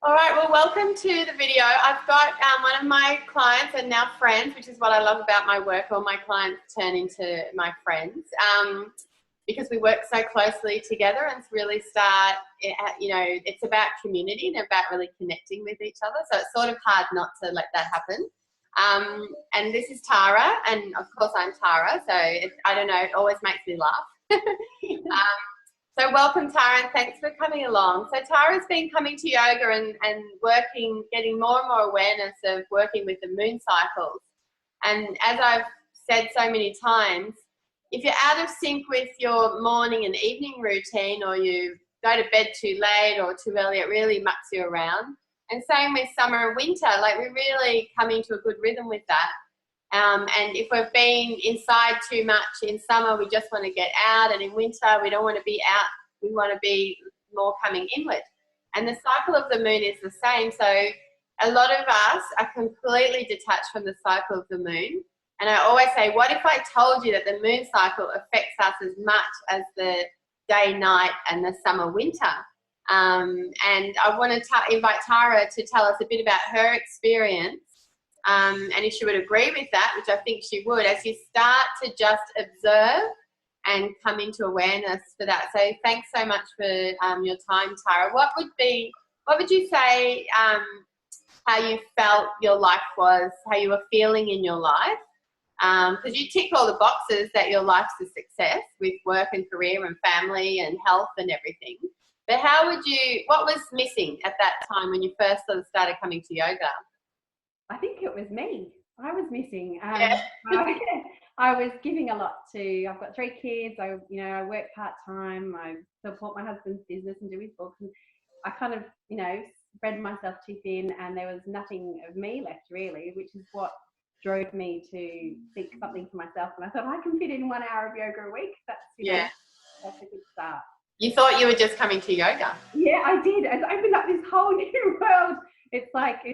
All right, well, welcome to the video. I've got one of my clients and now friends, which is what I love about my work. All my clients turn into my friends because we work so closely together and really start, it's about community and about really connecting with each other. So it's sort of hard not to let that happen. And this is Tara, and of course I'm Tara, so I don't know, it always makes me laugh. So welcome, Tara, and thanks for coming along. So Tara's been coming to yoga and working, getting more and more awareness of working with the moon cycles. And as I've said so many times, if you're out of sync with your morning and evening routine, or you go to bed too late or too early, it really mucks you around. And same with summer and winter, like we really come into a good rhythm with that. And if we've been inside too much in summer, we just want to get out, and in winter we don't want to be out, we want to be more coming inward. And the cycle of the moon is the same. So a lot of us are completely detached from the cycle of the moon. And I always say, what if I told you that the moon cycle affects us as much as the day, night, and the summer, winter? And I want to invite Tara to tell us a bit about her experience. And if she would agree with that, which I think she would, as you start to just observe and come into awareness for that. So thanks so much for your time, Tara. What would you say how you felt your life was, how you were feeling in your life? Because you tick all the boxes that your life's a success with work and career and family and health and everything. But what was missing at that time when you first sort of started coming to yoga? I think it was me. I was missing. Yeah. I was giving a lot I've got 3 kids. I work part-time. I support my husband's business and do his books. And I kind of, spread myself too thin, and there was nothing of me left really, which is what drove me to seek something for myself. And I thought, I can fit in 1 hour of yoga a week. That's a good start. You thought you were just coming to yoga? Yeah, I did. It's opened up this whole new world. It's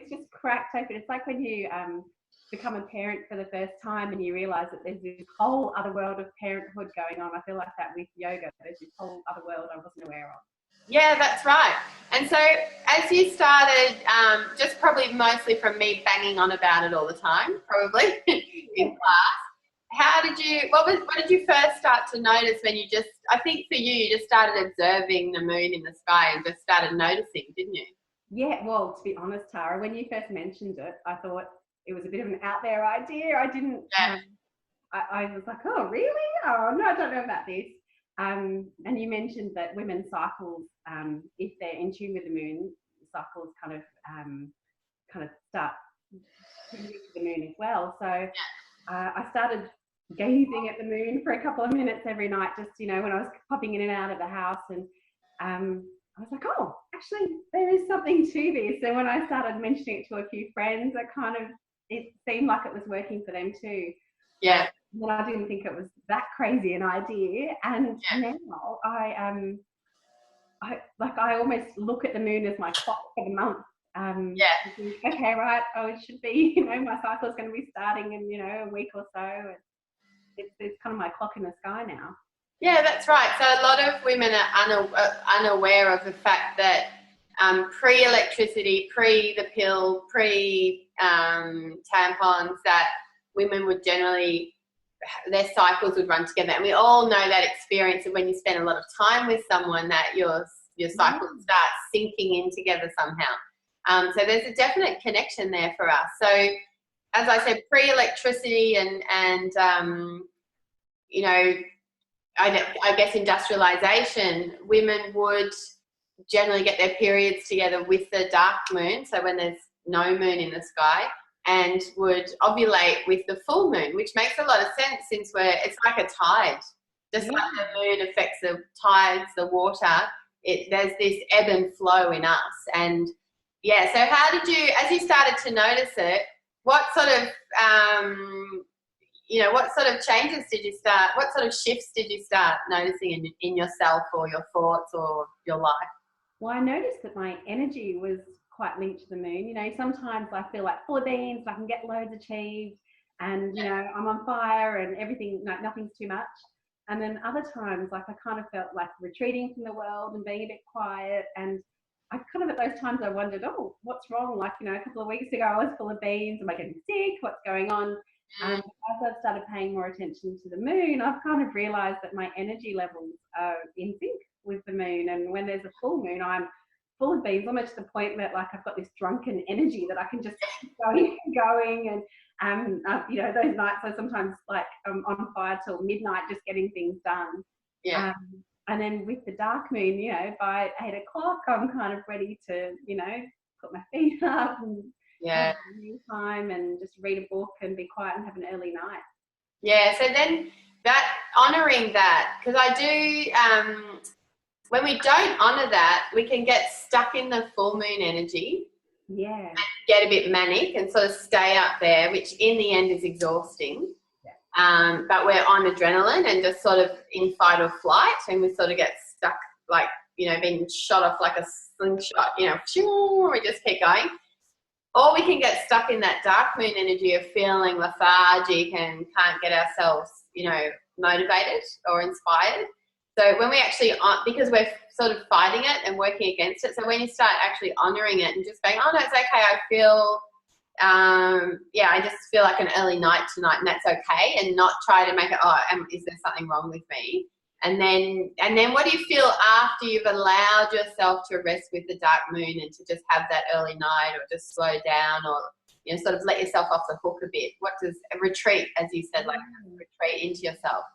just cracked open. It's like when you become a parent for the first time and you realise that there's this whole other world of parenthood going on. I feel like that with yoga. There's this whole other world I wasn't aware of. Yeah, that's right. And so as you started, just probably mostly from me banging on about it all the time, probably in class, what did you first start to notice when I think for you just started observing the moon in the sky and just started noticing, didn't you? Yeah, well, to be honest, Tara, when you first mentioned it, I thought it was a bit of an out there idea. I didn't, I was like, oh, really? Oh, no, I don't know about this. And you mentioned that women's cycles, if they're in tune with the moon, cycles kind of start tuning to the moon as well. So I started gazing at the moon for a couple of minutes every night, just, when I was popping in and out of the house. And I was like, oh, actually, there is something to this. And when I started mentioning it to a few friends, it seemed like it was working for them too. Yeah. And I didn't think it was that crazy an idea. And now I almost look at the moon as my clock for the month. Okay, right. Oh, it should be, my cycle is going to be starting in, a week or so. It's kind of my clock in the sky now. Yeah, that's right. So a lot of women are unaware of the fact that pre-electricity, pre-the pill, pre-tampons, that women would generally, their cycles would run together. And we all know that experience of when you spend a lot of time with someone that your cycle starts syncing in together somehow. So there's a definite connection there for us. So as I said, pre-electricity and I guess industrialization, women would generally get their periods together with the dark moon, so when there's no moon in the sky, and would ovulate with the full moon, which makes a lot of sense since it's like a tide. Just like the moon affects the tides, the water, there's this ebb and flow in us. And so how did you, as you started to notice it, what sort of changes did you start, what sort of shifts did you start noticing in yourself or your thoughts or your life? Well, I noticed that my energy was quite linked to the moon. Sometimes I feel like full of beans, I can get loads achieved, and, I'm on fire and everything, nothing's too much. And then other times, I kind of felt like retreating from the world and being a bit quiet. And I kind of those times I wondered, oh, what's wrong? Like, you know, a couple of weeks ago I was full of beans. Am I getting sick? What's going on? As I've started paying more attention to the moon, I've kind of realized that my energy levels are in sync with the moon. And when there's a full moon, I'm full of beans, almost to the point that like I've got this drunken energy that I can just keep going and going. And you know, those nights I sometimes like I'm on fire till midnight just getting things done. Yeah. And then with the dark moon, you know, by 8 o'clock, I'm kind of ready to, you know, put my feet up and have a meal time and just read a book and be quiet and have an early night. Yeah. So then that honoring that, because I do, when we don't honor that, we can get stuck in the full moon energy. Yeah. And get a bit manic and sort of stay up there, which in the end is exhausting. But we're on adrenaline and just sort of in fight or flight, and we sort of get stuck, like, you know, being shot off like a slingshot, you know, we just keep going. Or we can get stuck in that dark moon energy of feeling lethargic and can't get ourselves, you know, motivated or inspired. So when we actually, because we're sort of fighting it and working against it, so when you start actually honouring it and just going, oh no, it's okay, I feel, I just feel like an early night tonight, and that's okay, and not try to make it, is there something wrong with me? And then what do you feel after you've allowed yourself to rest with the dark moon and to just have that early night, or just slow down, or, you know, sort of let yourself off the hook a bit? What does a retreat, as you said, like retreat into yourself?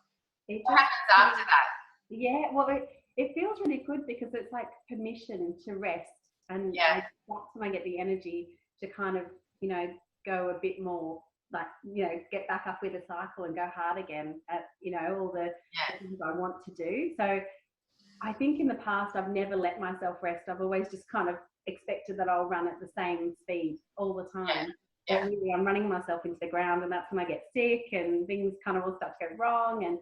What happens after that? Yeah, well, it feels really good because it's like permission to rest, and that's when I get the energy to kind of, you know, go a bit more, like, you know, get back up with the cycle and go hard again at, you know, all the things I want to do. So I think in the past I've never let myself rest. I've always just kind of expected that I'll run at the same speed all the time. But really I'm running myself into the ground, and that's when I get sick and things kind of all start to go wrong.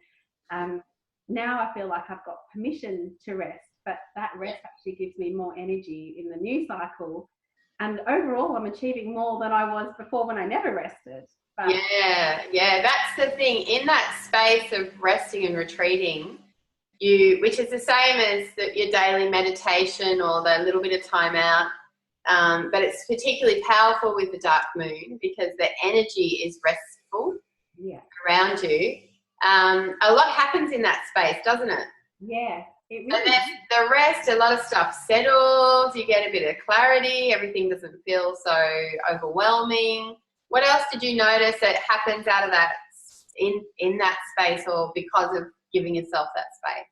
And now I feel like I've got permission to rest, but that rest actually gives me more energy in the new cycle. And overall, I'm achieving more than I was before when I never rested. But that's the thing. In that space of resting and retreating, which is the same as your daily meditation or the little bit of time out, but it's particularly powerful with the dark moon because the energy is restful around you. A lot happens in that space, doesn't it? Yeah. And then the rest, a lot of stuff settles, you get a bit of clarity, everything doesn't feel so overwhelming. What else did you notice that happens out of that, in that space, or because of giving yourself that space?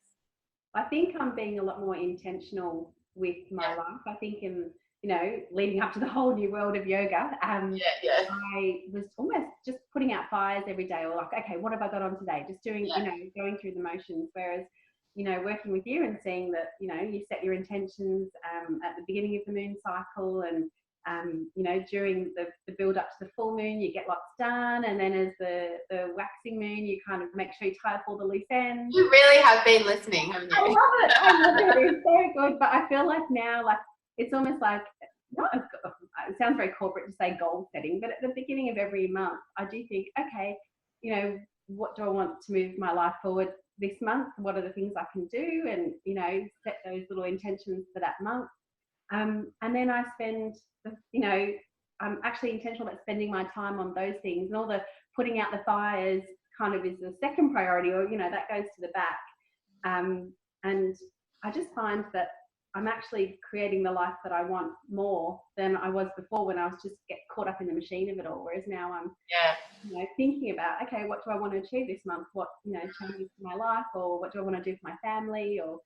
I think I'm being a lot more intentional with my life. I think in, you know, leading up to the whole new world of yoga, I was almost just putting out fires every day, or like, okay, what have I got on today? Just doing, you know, going through the motions. Whereas, you know, working with you and seeing that, you know, you set your intentions at the beginning of the moon cycle, and you know, during the build up to the full moon, you get lots done, and then as the waxing moon, you kind of make sure you tie up all the loose ends. You really have been listening, haven't you? I love it. It's so good. But I feel like now, like, it's almost like, it sounds very corporate to say goal setting, but at the beginning of every month, I do think, okay, you know, what do I want to move my life forward this month? What are the things I can do? And, you know, set those little intentions for that month. And then I spend, you know, I'm actually intentional about spending my time on those things, and all the putting out the fires kind of is the second priority, or, you know, that goes to the back. And I just find that I'm actually creating the life that I want more than I was before, when I was just get caught up in the machine of it all. Whereas now I'm, you know, thinking about, okay, what do I want to achieve this month? What, you know, changes to my life, or what do I want to do for my family, or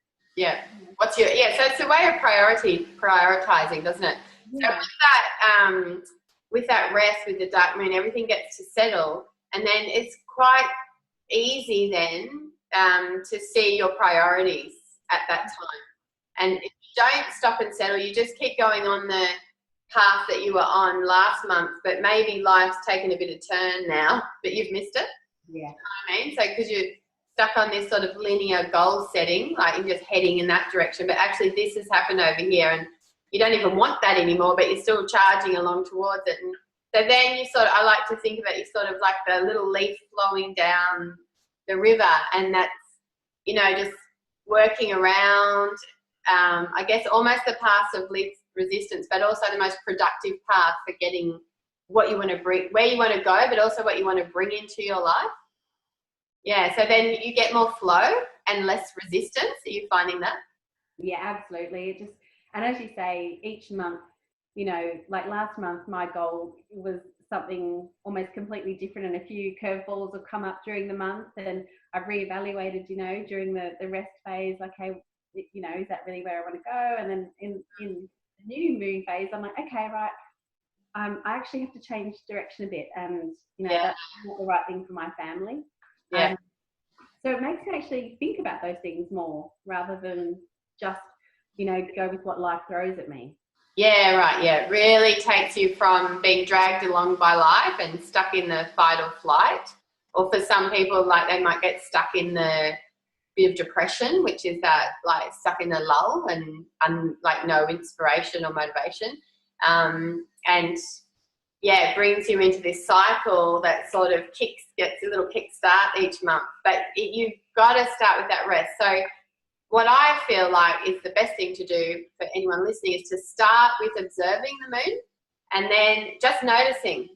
what's your so it's a way of prioritizing, doesn't it? So with that rest, with the dark moon, everything gets to settle, and then it's quite easy then to see your priorities at that time. And if you don't stop and settle, you just keep going on the path that you were on last month, but maybe life's taken a bit of turn now, but you've missed it. Yeah. You know what I mean? So because you're stuck on this sort of linear goal setting, like you're just heading in that direction, but actually this has happened over here, and you don't even want that anymore, but you're still charging along towards it. And so then you sort of, I like to think of it, you sort of like the little leaf flowing down the river, and that's, you know, just working around, I guess almost the path of resistance, but also the most productive path for getting what you want to bring, where you want to go, but also what you want to bring into your life. Yeah, so then you get more flow and less resistance. Are you finding that? Yeah, absolutely. It just, and as you say, each month, you know, like last month, my goal was something almost completely different, and a few curveballs have come up during the month, and I've reevaluated, you know, during the rest phase, like, hey, you know, is that really where I want to go? And then in the new moon phase, I'm like, okay, right, I actually have to change direction a bit, and, you know, that's not the right thing for my family. Yeah. So it makes me actually think about those things more rather than just, you know, go with what life throws at me. Yeah, right. Yeah, it really takes you from being dragged along by life and stuck in the fight or flight, or for some people, like they might get stuck in the bit of depression, which is that like stuck in a lull and like no inspiration or motivation. And yeah, it brings you into this cycle that sort of gets a little kickstart each month. But you've got to start with that rest. So what I feel like is the best thing to do for anyone listening is to start with observing the moon and then just noticing.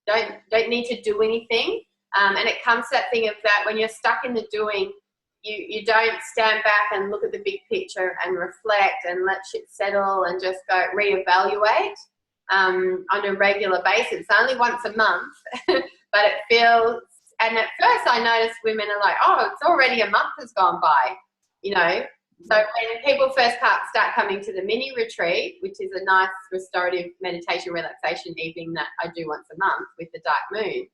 Don't need to do anything. And it comes to that thing of that when you're stuck in the doing, you don't stand back and look at the big picture and reflect and let shit settle and just go reevaluate on a regular basis. Only once a month, but it feels, and at first I noticed women are like, oh, it's already a month has gone by, you know. So when people first start coming to the mini retreat, which is a nice restorative meditation relaxation evening that I do once a month with the dark moon,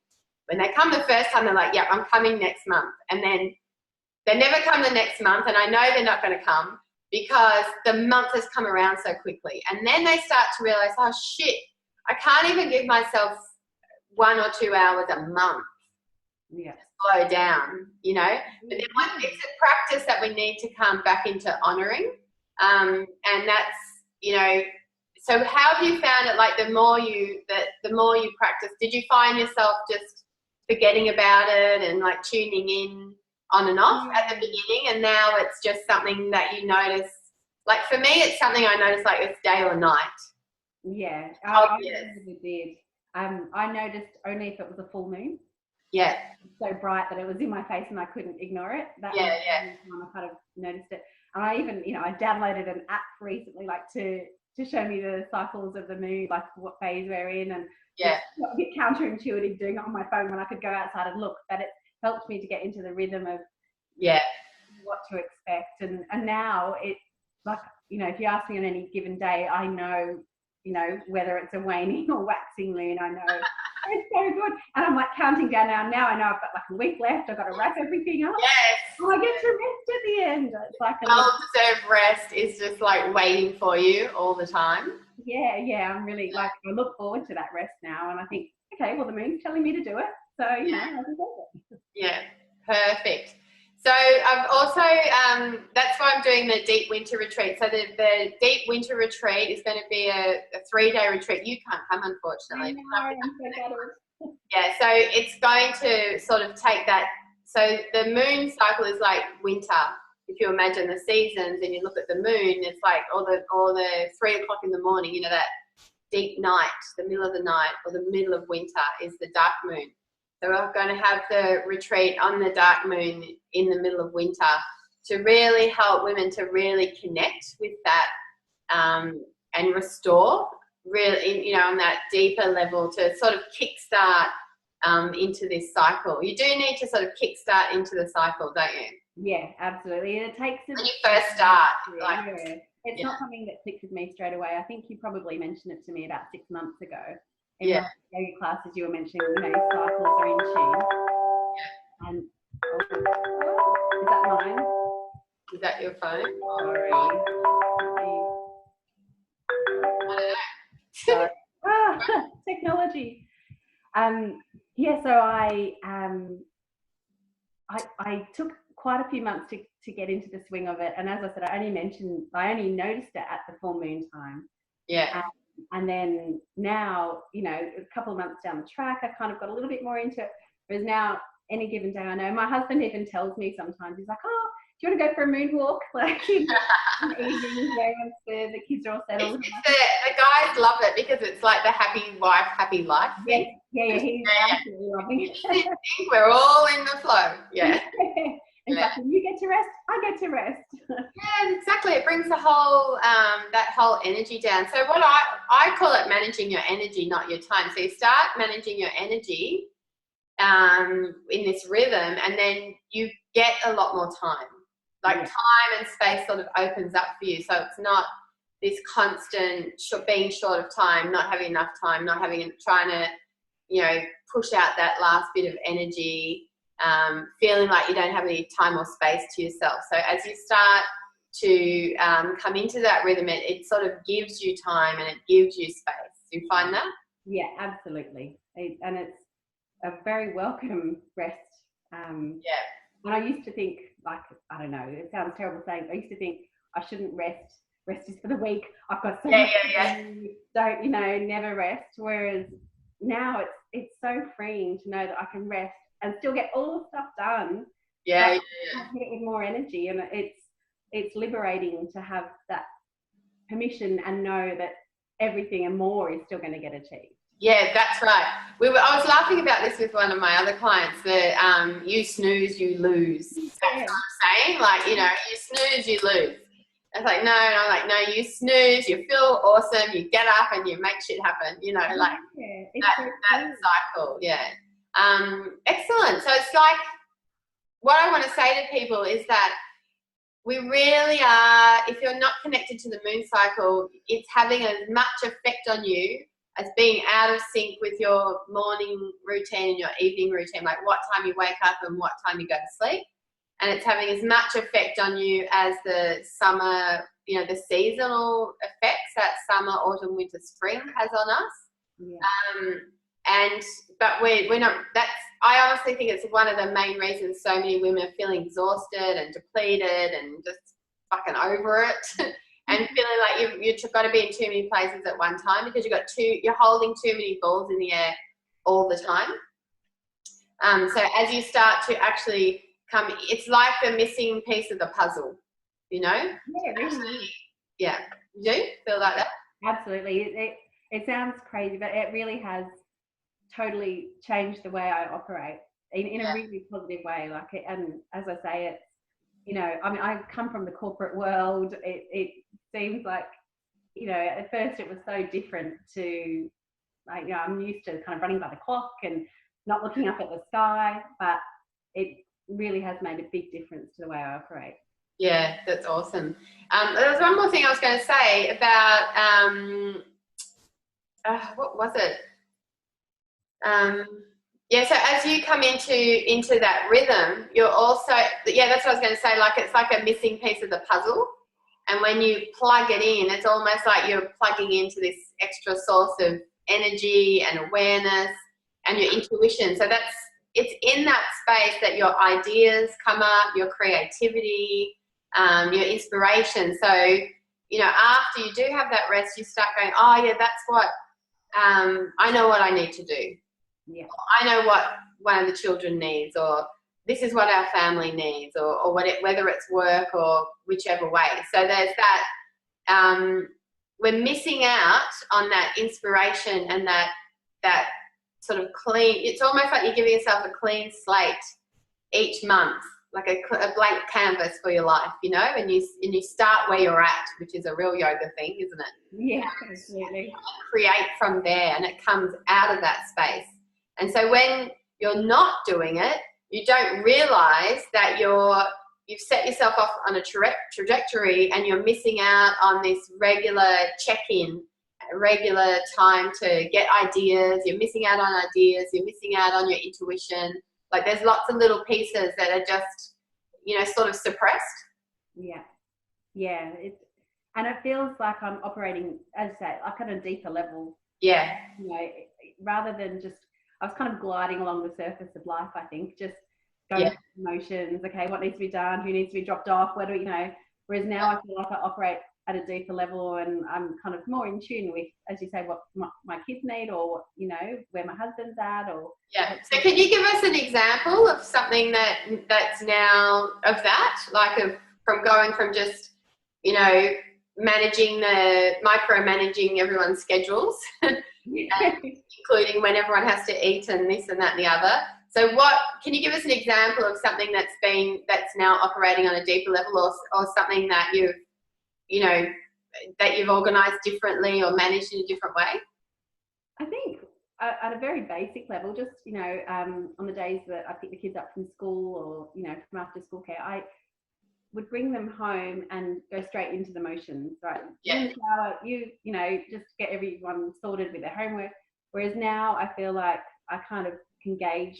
when they come the first time, they're like, yeah, I'm coming next month. And then they never come the next month, and I know they're not going to come because the month has come around so quickly. And then they start to realize, oh, shit, I can't even give myself 1 or 2 hours a month. Yeah. Slow down, you know. But then it's a practice that we need to come back into honouring. And that's, you know, so how have you found it? Like the more you practice, did you find yourself just forgetting about it and like tuning in on and off at the beginning, and now it's just something that you notice? Like for me, it's something I notice like it's day or night. Yeah, I really did. I noticed only if it was a full moon. Yeah. So bright that it was in my face and I couldn't ignore it. That was the time I kind of noticed it. And I even, you know, I downloaded an app recently, like to show me the cycles of the moon, like what phase we're in, and it's a bit counterintuitive doing it on my phone when I could go outside and look, but it helped me to get into the rhythm of what to expect. And now it's like, you know, if you ask me on any given day, I know, you know, whether it's a waning or waxing moon, I know. It's so good. And I'm like counting down now. Now I know I've got like a week left. I've got to wrap everything up. Yes. Oh, I get to rest at the end. It's like a well-deserved rest is just like waiting for you all the time. Yeah. I'm really like, I look forward to that rest now. And I think, okay, well, the moon's telling me to do it. So, you know, I'll do it. Yeah, perfect. So I've also, that's why I'm doing the deep winter retreat. So the deep winter retreat is going to be a 3-day retreat. You can't come, unfortunately. Yeah, so it's going to sort of take that. So the moon cycle is like winter. If you imagine the seasons and you look at the moon, it's like all the 3 o'clock in the morning, you know, that deep night, the middle of the night or the middle of winter is the dark moon. So we're going to have the retreat on the dark moon in the middle of winter to really help women to really connect with that and restore, really, you know, on that deeper level to sort of kickstart into this cycle. You do need to sort of kickstart into the cycle, don't you? Yeah, absolutely. And it takes when you first start. It's not something that clicked with me straight away. I think you probably mentioned it to me about 6 months ago. In my yoga classes, you were mentioning, you know, cycles are in tune. And is that mine? Is that your phone? Sorry. I don't know. Technology. So I took quite a few months to get into the swing of it, and as I said, I only noticed it at the full moon time. Yeah. And then now, you know, a couple of months down the track, I kind of got a little bit more into it. Whereas now, any given day, I know my husband even tells me sometimes, he's like, oh, you want to go for a moonwalk? Like in the evenings where once the kids are all settled. The guys love it because it's like the happy wife, happy life thing. Yeah, he's absolutely loving it. We're all in the flow. Yeah. It's like, when you get to rest, I get to rest. Yeah, exactly. It brings the whole that whole energy down. So what I call it managing your energy, not your time. So you start managing your energy in this rhythm, and then you get a lot more time. Like time and space sort of opens up for you. So it's not this constant being short of time, not having enough time, trying to, you know, push out that last bit of energy. Feeling like you don't have any time or space to yourself. So as you start to come into that rhythm, it sort of gives you time and it gives you space. Do you find that? Yeah, absolutely. And it's a very welcome rest. And I used to think, like, I don't know, it sounds terrible saying, I used to think I shouldn't rest. Rest is for the weak. I've got so much to do. Don't, you know, never rest. Whereas now it's so freeing to know that I can rest and still get all the stuff done. I hit it with more energy, and it's liberating to have that permission and know that everything and more is still going to get achieved. Yeah, that's right. I was laughing about this with one of my other clients. That you snooze, you lose. That's what I'm saying. Like, you know, you snooze, you lose. It's like, no, and I'm like, no, you snooze, you feel awesome, you get up and you make shit happen. You know, like that cycle. Yeah. Excellent. So it's like, what I want to say to people is that we really are, if you're not connected to the moon cycle, it's having as much effect on you as being out of sync with your morning routine and your evening routine, like what time you wake up and what time you go to sleep. And it's having as much effect on you as the summer, you know, the seasonal effects that summer, autumn, winter, spring has on us. Yeah. But we're not, I honestly think it's one of the main reasons so many women are feeling exhausted and depleted and just fucking over it and feeling like you've got to be in too many places at one time because you're holding too many balls in the air all the time. So as you start to actually it's like the missing piece of the puzzle, you know? Yeah, really. Yeah. You do feel like that? Absolutely. It sounds crazy, but it really has totally changed the way I operate in a really positive way. Like, and as I say, it's, you know, I mean, I come from the corporate world. It seems like, you know, at first it was so different to, like, you know, I'm used to kind of running by the clock and not looking up at the sky, but it really has made a big difference to the way I operate. Yeah, that's awesome. There was one more thing I was going to say about, what was it? So as you come into that rhythm, you're also, that's what I was going to say, like it's like a missing piece of the puzzle. And when you plug it in, it's almost like you're plugging into this extra source of energy and awareness and your intuition. So it's in that space that your ideas come up, your creativity, your inspiration. So, you know, after you do have that rest, you start going, oh yeah, that's what, I know what I need to do. Yeah. I know what one of the children needs, or this is what our family needs, or whether it's work or whichever way. So there's that, we're missing out on that inspiration and that sort of clean, it's almost like you're giving yourself a clean slate each month, like a blank canvas for your life, you know, and you start where you're at, which is a real yoga thing, isn't it? Yeah, absolutely. Create from there, and it comes out of that space. And so when you're not doing it, you don't realize that you've set yourself off on a trajectory and you're missing out on this regular check-in, regular time to get ideas. You're missing out on ideas. You're missing out on your intuition. Like there's lots of little pieces that are just, you know, sort of suppressed. Yeah. Yeah. And it feels like I'm operating, as I say, like at a deeper level. Yeah. You know, rather than just, I was kind of gliding along the surface of life, I think, just going through emotions. Okay, what needs to be done? Who needs to be dropped off? Where do you know? Whereas now I feel like I operate at a deeper level, and I'm kind of more in tune with, as you say, what my kids need, or where my husband's at, or So can you give us an example of something that's now of that, like from going from just micromanaging everyone's schedules, including when everyone has to eat and this and that and the other. So can you give us an example of something that's now operating on a deeper level, or something that you've organized differently or managed in a different way? I think at a very basic level, just, on the days that I pick the kids up from school, or, from after school care, I would bring them home and go straight into the motions, right? Yeah. In the shower, just get everyone sorted with their homework. Whereas now I feel like I kind of can gauge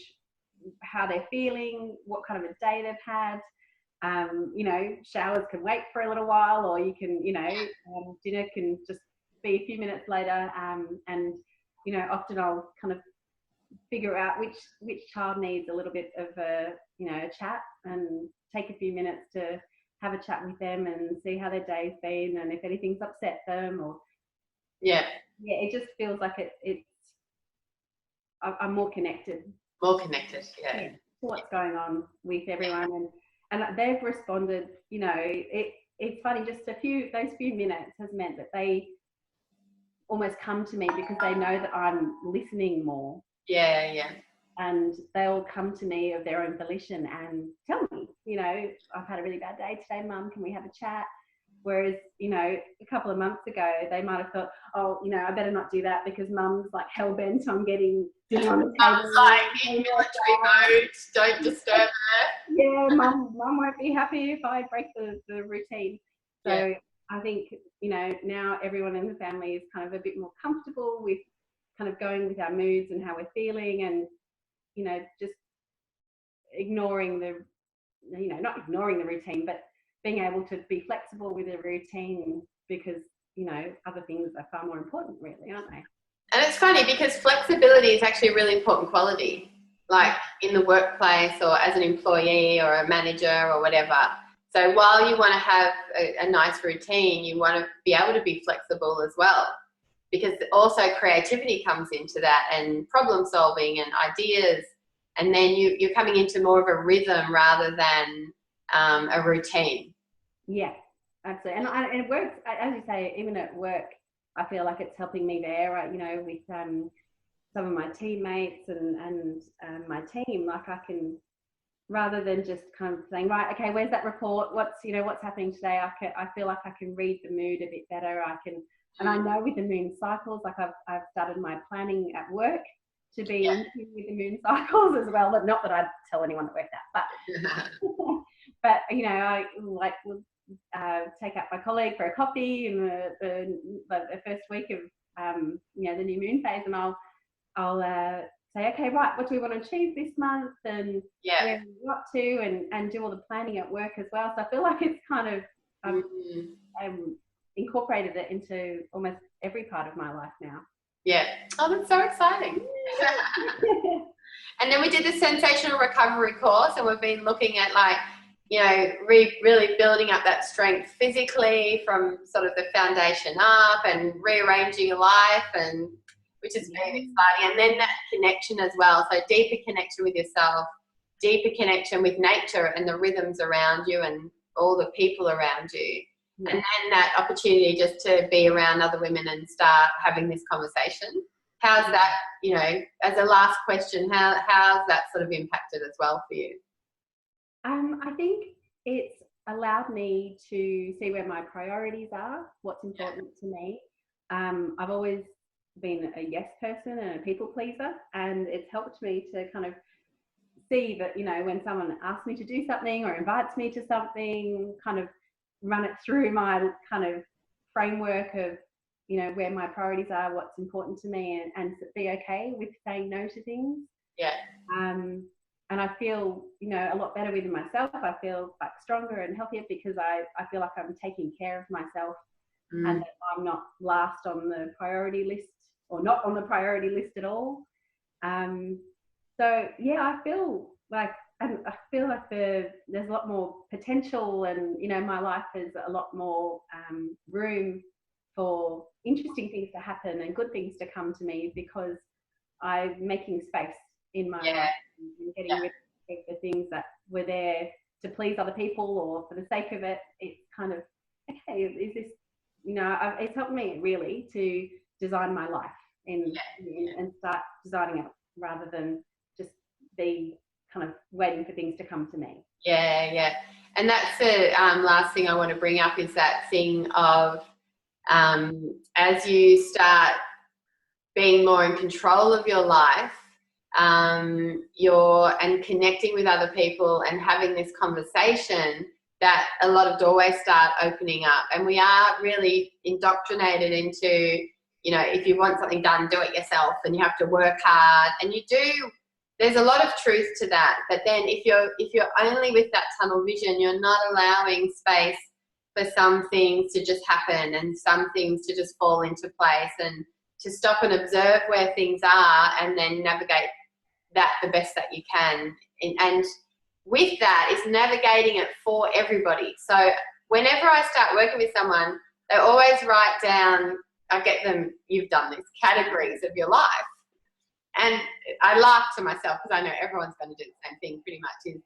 how they're feeling, what kind of a day they've had. Showers can wait for a little while, or you can, dinner can just be a few minutes later. And often I'll kind of figure out which child needs a little bit of a chat, and take a few minutes to have a chat with them and see how their day's been, and if anything's upset them, or it just feels like I'm more connected. Yeah. What's going on with everyone, and they've responded. It's funny, just those few minutes has meant that they almost come to me because they know that I'm listening more. Yeah. And they'll come to me of their own volition and tell me, I've had a really bad day today, Mum, can we have a chat? Whereas, a couple of months ago, they might have thought, oh, I better not do that because Mum's like hell-bent on getting dinner on the table. Mum's like, in military mode, don't disturb her. Yeah, Mum won't be happy if I break the routine. So I think, now everyone in the family is kind of a bit more comfortable with kind of going with our moods and how we're feeling, and just ignoring not ignoring the routine, but being able to be flexible with the routine, because, other things are far more important, really, aren't they? And it's funny because flexibility is actually a really important quality, like in the workplace or as an employee or a manager or whatever. So while you want to have a nice routine, you want to be able to be flexible as well, because also creativity comes into that, and problem solving and ideas. And then you're coming into more of a rhythm rather than a routine. Yeah, absolutely. And it works, as you say, even at work, I feel like it's helping me there, with some of my teammates and my team. Like, I can, rather than just kind of saying, right, okay, where's that report? What's happening today? I feel like I can read the mood a bit better. And I know with the moon cycles, like I've started my planning at work to be in tune with the moon cycles as well. But not that I'd tell anyone that worked that, but I would take out my colleague for a coffee in the first week of the new moon phase, and I'll say, okay, right, what do we want to achieve this month, and where we're up to, and do all the planning at work as well. So I feel like it's kind of incorporated it into almost every part of my life now. Yeah. Oh, that's so exciting. And then we did the sensational recovery course, and we've been looking at really building up that strength physically from sort of the foundation up, and rearranging your life, and which has been exciting. And then that connection as well. So deeper connection with yourself, deeper connection with nature and the rhythms around you and all the people around you. Yeah. And then that opportunity just to be around other women and start having this conversation. How's that, as a last question, how's that sort of impacted as well for you? I think it's allowed me to see where my priorities are, what's important to me. I've always been a yes person and a people pleaser, and it's helped me to kind of see that, when someone asks me to do something or invites me to something, kind of run it through my kind of framework of, where my priorities are, what's important to me, and be okay with saying no to things. Yeah. And I feel, a lot better within myself. I feel like stronger and healthier because I feel like I'm taking care of myself, and that I'm not last on the priority list, or not on the priority list at all. So yeah, I feel like and I feel like there's a lot more potential, and my life is a lot more room for interesting things to happen and good things to come to me, because I'm making space in my life and getting rid of the things that were there to please other people or for the sake of it. It's kind of, okay, is this, it's helped me really to design my life and start designing it rather than just be kind of waiting for things to come to me. Yeah. And that's the last thing I want to bring up, is that thing of as you start being more in control of your life, and connecting with other people and having this conversation, that a lot of doorways start opening up. And we are really indoctrinated into, if you want something done, do it yourself, and you have to work hard, and you do. There's a lot of truth to that. But then if you're only with that tunnel vision, you're not allowing space for some things to just happen and some things to just fall into place, and to stop and observe where things are and then navigate that the best that you can. And with that is navigating it for everybody. So whenever I start working with someone, they always write down, I get them, you've done this, categories of your life. And I laugh to myself, because I know everyone's going to do the same thing pretty much, is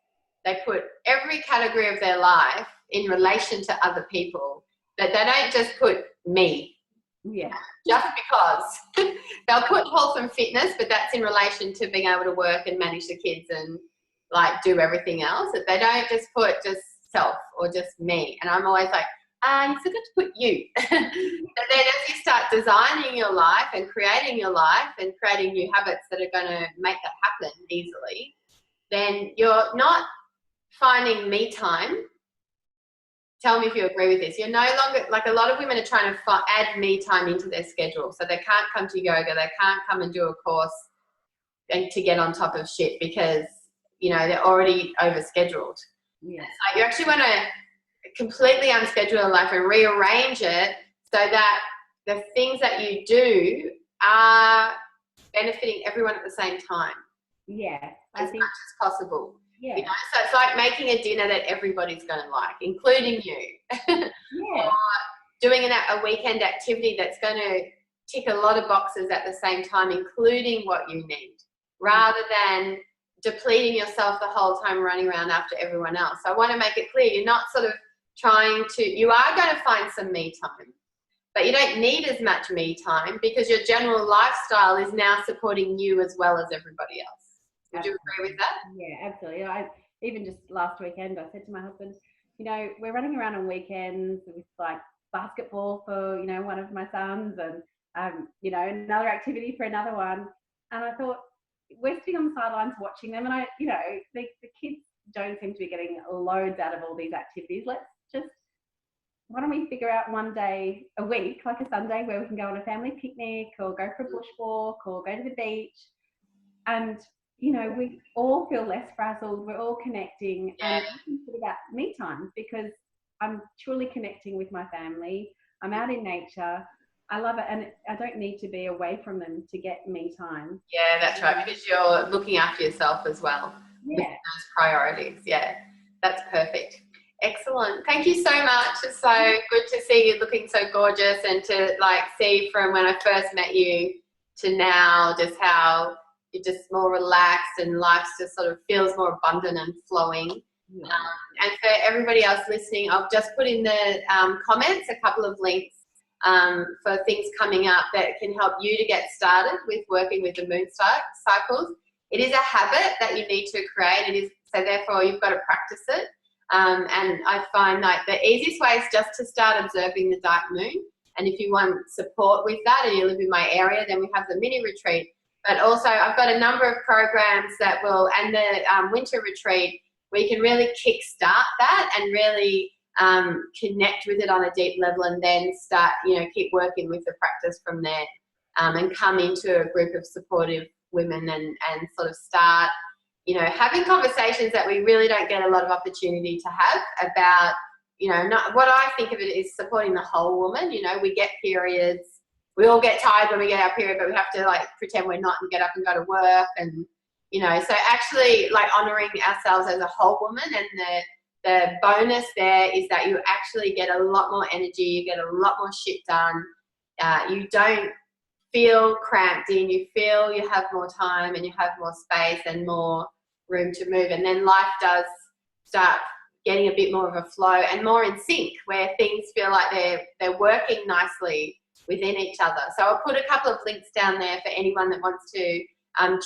they put every category of their life in relation to other people, but they don't just put me. Yeah. Just because they'll put health and fitness, but that's in relation to being able to work and manage the kids and do everything else. That they don't just put just self or just me. And I'm always like, you forgot to put you. But then as you start designing your life and creating your life and creating new habits that are going to make that happen easily, then you're not finding me time. Tell me if you agree with this. You're no longer, a lot of women are trying to add me time into their schedule. So they can't come to yoga, they can't come and do a course and to get on top of shit, because, they're already overscheduled. Yeah. So you actually want to completely unschedule your life and rearrange it so that the things that you do are benefiting everyone at the same time. Yeah. As much as possible. Yeah. So it's like making a dinner that everybody's going to like, including you. Yeah. Or doing a weekend activity that's going to tick a lot of boxes at the same time, including what you need, rather than depleting yourself the whole time running around after everyone else. So I want to make it clear, you're not sort of you are going to find some me time, but you don't need as much me time, because your general lifestyle is now supporting you as well as everybody else. Would you agree with that? Yeah, absolutely. Even just last weekend, I said to my husband, we're running around on weekends with basketball for, one of my sons, and, another activity for another one. And I thought, we're sitting on the sidelines watching them, and the kids don't seem to be getting loads out of all these activities. Why don't we figure out one day a week, like a Sunday, where we can go on a family picnic or go for a bushwalk or go to the beach, and we all feel less frazzled, we're all connecting, and it's about me time, because I'm truly connecting with my family. I'm out in nature. I love it, and I don't need to be away from them to get me time. Yeah, that's right, because you're looking after yourself as well. Yeah. With those priorities. Yeah, that's perfect. Excellent. Thank you so much. It's so good to see you looking so gorgeous, and to see from when I first met you to now just how you're just more relaxed and life just sort of feels more abundant and flowing. Yeah. And for everybody else listening, I'll just put in the comments a couple of links for things coming up that can help you to get started with working with the moon cycles. It is a habit that you need to create. So therefore you've got to practice it. And I find the easiest way is just to start observing the dark moon. And if you want support with that and you live in my area, then we have the mini retreat. But also I've got a number of programs and the winter retreat, where you can really kickstart that and really connect with it on a deep level, and then start, keep working with the practice from there, and come into a group of supportive women and sort of start, having conversations that we really don't get a lot of opportunity to have about, not what I think of it is supporting the whole woman. We get periods. We all get tired when we get our period, but we have to pretend we're not and get up and go to work, and you know, so actually like honouring ourselves as a whole woman, and the bonus there is that you actually get a lot more energy, you get a lot more shit done, you don't feel cramped in, you feel you have more time and you have more space and more room to move, and then life does start getting a bit more of a flow and more in sync, where things feel like they're working nicely within each other. So I'll put a couple of links down there for anyone that wants to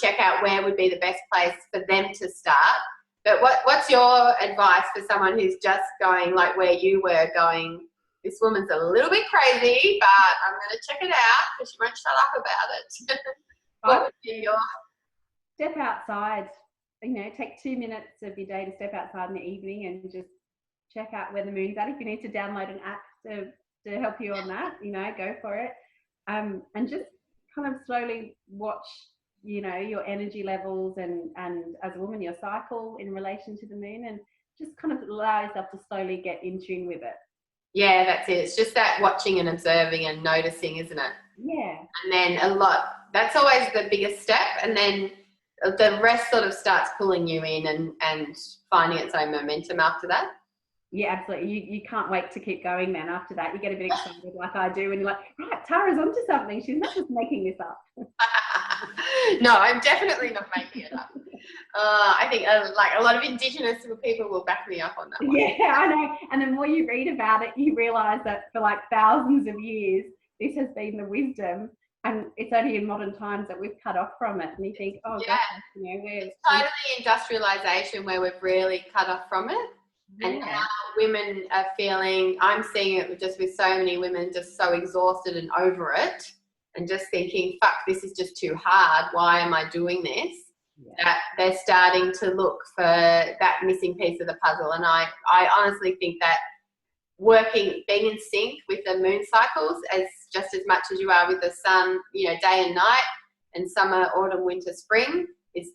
check out where would be the best place for them to start. But what's your advice for someone who's just going like where you were going, this woman's a little bit crazy, but I'm going to check it out because she won't shut up about it. What would be your... Step outside. You know, take 2 minutes of your day to step outside in the evening and just check out where the moon's at. If you need to download an app to help you on that, you know, go for it. And just kind of slowly watch, you know, your energy levels and as a woman, your cycle in relation to the moon, and just kind of allow yourself to slowly get in tune with it. Yeah, that's it. It's just that watching and observing and noticing, isn't it? Yeah. And then that's always the biggest step. And then the rest sort of starts pulling you in and finding its own momentum after that. Yeah, absolutely. You can't wait to keep going then after that. You get a bit excited like I do, and you're like, right, Tara's onto something. She's not just making this up. No, I'm definitely not making it up. I think like a lot of Indigenous people will back me up on that one. Yeah, I know. And the more you read about it, you realise that for like thousands of years, this has been the wisdom. And it's only in modern times that we've cut off from it. And you think, oh, yeah, gosh, you know, it's totally industrialisation where we've really cut off from it. Yeah. And now women are feeling, I'm seeing it just with so many women just so exhausted and over it and just thinking, fuck, this is just too hard. Why am I doing this? Yeah. That they're starting to look for that missing piece of the puzzle. And I honestly think that being in sync with the moon cycles just as much as you are with the sun, you know, day and night, and summer, autumn, winter, spring, is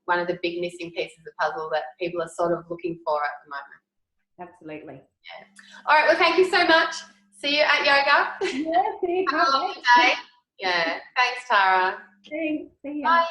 one of the big missing pieces of the puzzle that people are sort of looking for at the moment. Absolutely. Yeah. All right. Well, thank you so much. See you at yoga. Yeah, see you. Have a lovely day. Yeah. Thanks, Tara. Thanks. See ya. Bye.